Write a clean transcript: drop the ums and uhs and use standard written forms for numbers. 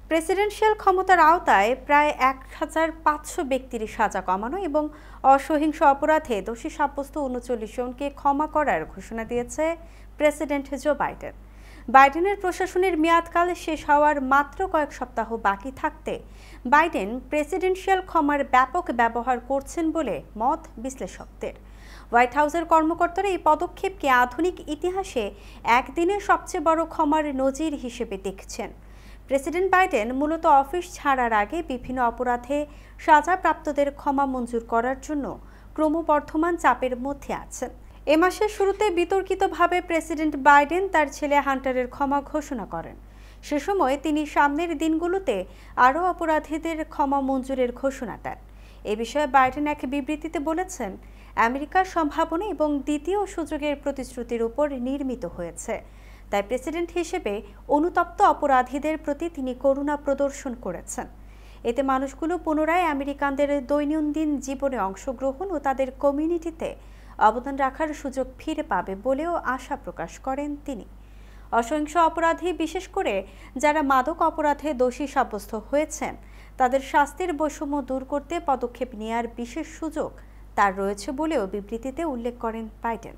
Presidential ক্ষমতার আওতায় প্রায় ১,৫০০ ব্যক্তির সাজা কমানো এবং অসহিংস অপরাধে দোষী সাব্যস্ত ৩৯ জনকে ক্ষমা করার ঘোষণা দিয়েছে প্রেসিডেন্ট জো বাইডেন। বাইডেনের প্রশাসনের মেয়াদকাল শেষ হওয়ার মাত্র কয়েক সপ্তাহ বাকি থাকতে বাইডেন প্রেসিডেন্সিয়াল ক্ষমার ব্যাপক ব্যবহার করছেন বলে মত বিশ্লেষকদের। হোয়াইট হাউসের কর্মকর্তারা এই পদক্ষেপকে আধুনিক ইতিহাসে একদিনের সবচেয়ে বড় ক্ষমার নজির হিসেবে দেখছেন। প্রেসিডেন্ট বাইডেন মূলত অফিস ছাড়ার আগে বিভিন্ন অপরাধে সাজাপ্রাপ্তদের ক্ষমা মঞ্জুর করার জন্য ক্রমবর্ধমান চাপের মধ্যে আছেন। এ মাসের শুরুতে বিতর্কিতভাবে প্রেসিডেন্ট বাইডেন তার ছেলে হান্টারের ক্ষমা ঘোষণা করেন। সে সময় তিনি সামনের দিনগুলোতে আরও অপরাধীদের ক্ষমা মঞ্জুরের ঘোষণা দেন। এ বিষয়ে বাইডেন এক বিবৃতিতে বলেছেন, আমেরিকার সম্ভাবনা এবং দ্বিতীয় সুযোগের প্রতিশ্রুতির উপর নির্মিত হয়েছে। তাই প্রেসিডেন্ট হিসেবে অনুতপ্ত অপরাধীদের প্রতি তিনি করুণা প্রদর্শন করেছেন। এতে মানুষগুলো পুনরায় আমেরিকানদের দৈনন্দিন জীবনে অংশগ্রহণ ও তাদের কমিউনিটিতে অবদান রাখার সুযোগ ফিরে পাবে বলেও আশা প্রকাশ করেন তিনি। অসহিংস অপরাধী, বিশেষ করে যারা মাদক অপরাধে দোষী সাব্যস্ত হয়েছেন, তাদের শাস্তির বৈষম্য দূর করতে পদক্ষেপ নেওয়ার বিশেষ সুযোগ তার রয়েছে বলেও বিবৃতিতে উল্লেখ করেন বাইডেন।